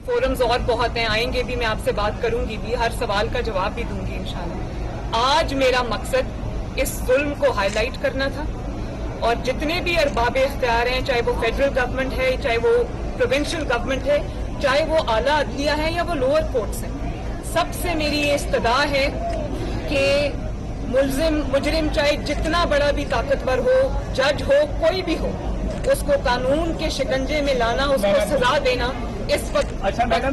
Forums और बहुत हैं, आएंगे भी, मैं आपसे बात करूंगी भी, हर सवाल का जवाब भी दूंगी इंशाल्लाह। आज मेरा मकसद इस जुल्म को हाईलाइट करना था और जितने भी अरबाब इख्तियार हैं, चाहे वो फेडरल गवर्नमेंट है, चाहे वो प्रोविंशियल गवर्नमेंट है, चाहे वो आला अदलिया है या वो लोअर कोर्ट्स हैं, सबसे मेरी ये इस्तदा है कि मुजरिम चाहे जितना बड़ा भी ताकतवर हो, जज हो, कोई भी हो, उसको कानून के शिकंजे में लाना, उसको सजा देना इस वक्त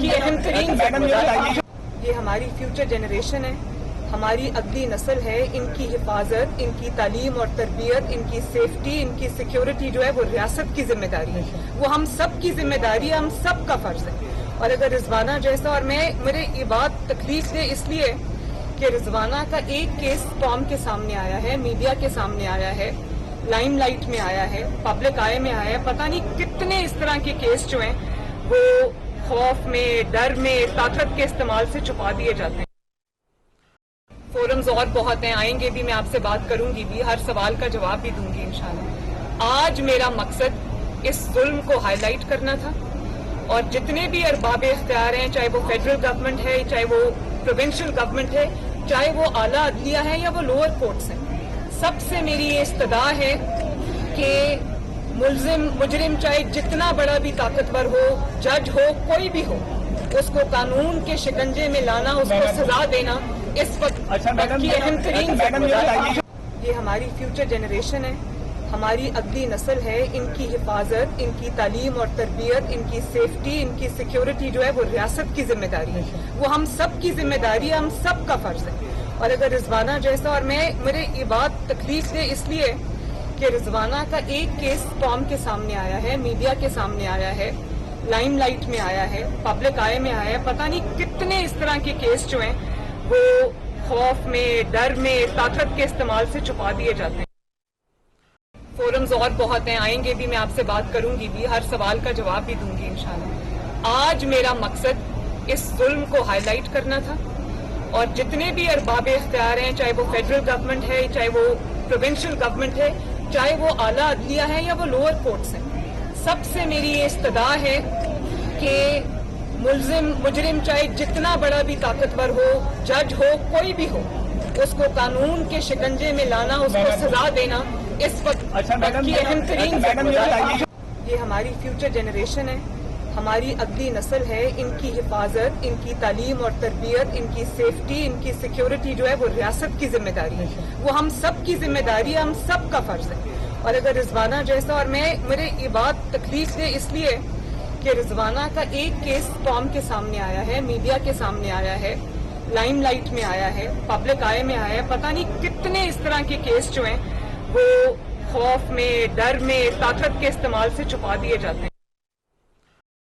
की अहम तरीन। ये हमारी फ्यूचर जनरेशन है, हमारी अगली नस्ल है, इनकी हिफाजत, इनकी तालीम और तरबियत, इनकी सेफ्टी, इनकी सिक्योरिटी जो है वो रियासत की जिम्मेदारी है, वो हम सब की जिम्मेदारी है, हम सब का फर्ज है। और अगर रिजवाना जैसा, और मेरे ये बात तकलीफ दे इसलिए कि रिजवाना का एक केस कौम के सामने आया है, मीडिया के सामने आया है, लाइमलाइट में आया है, पब्लिक आय में आया है, पता नहीं कितने इस तरह के केस जो हैं वो खौफ में, डर में, ताकत के इस्तेमाल से छुपा दिए जाते हैं। फोरम्स और बहुत हैं, आएंगे भी, मैं आपसे बात करूंगी भी, हर सवाल का जवाब भी दूंगी इंशाल्लाह। आज मेरा मकसद इस जुल्म को हाईलाइट करना था और जितने भी अरबाब इख्तियार हैं, चाहे वो फेडरल गवर्नमेंट है, चाहे वो प्रोविंशियल गवर्नमेंट है, चाहे वो आला अदलिया है या वो लोअर कोर्ट्स हैं, सबसे मेरी ये इस्तदा है कि मुजरिम चाहे जितना बड़ा भी ताकतवर हो, जज हो, कोई भी हो, उसको कानून के शिकंजे में लाना, उसको सजा देना इस वक्त की अहम तरीन। ये हमारी फ्यूचर जनरेशन है, हमारी अगली नस्ल है, इनकी हिफाजत, इनकी तालीम और तरबियत, इनकी सेफ्टी, इनकी सिक्योरिटी जो है वो रियासत की जिम्मेदारी है, वो हम सब की जिम्मेदारी है, हम सब का फर्ज है। और अगर रिजवाना जैसा, और मेरे ये बात तकलीफ दे इसलिए कि रिजवाना का एक केस कौम के सामने आया है, मीडिया के सामने आया है, लाइमलाइट में आया है, पब्लिक आय में आया है, पता नहीं कितने इस तरह के केस जो हैं वो खौफ में, डर में, ताकत के इस्तेमाल से छुपा दिए जाते हैं। फोरम्स और बहुत हैं, आएंगे भी, मैं आपसे बात करूंगी भी, हर सवाल का जवाब भी दूंगी इंशाल्लाह। आज मेरा मकसद इस जुल्म को हाईलाइट करना था और जितने भी अरबाब इख्तियार हैं, चाहे वो फेडरल गवर्नमेंट है, चाहे वो प्रोविंशियल गवर्नमेंट है, चाहे वो आला अदलिया है या वो लोअर कोर्ट्स हैं, सबसे मेरी ये इस्तदा है कि मुजरिम चाहे जितना बड़ा भी ताकतवर हो, जज हो, कोई भी हो, उसको कानून के शिकंजे में लाना, उसको सजा देना इस वक्त की अहम तरीन। ये हमारी फ्यूचर जनरेशन है, हमारी अगली नस्ल है, इनकी हिफाजत, इनकी तालीम और तरबियत, इनकी सेफ्टी, इनकी सिक्योरिटी जो है वो रियासत की जिम्मेदारी है, वो हम सब की जिम्मेदारी है, हम सब का फर्ज है। और अगर रिजवाना जैसा, और मेरे ये बात तकलीफ दे इसलिए कि रिजवाना का एक केस कौम के सामने आया है, मीडिया के सामने आया है, लाइमलाइट में आया है, पब्लिक आय में आया है, पता नहीं कितने इस तरह के केस जो हैं वो खौफ में, डर में, ताकत के इस्तेमाल से छुपा दिए जाते हैं।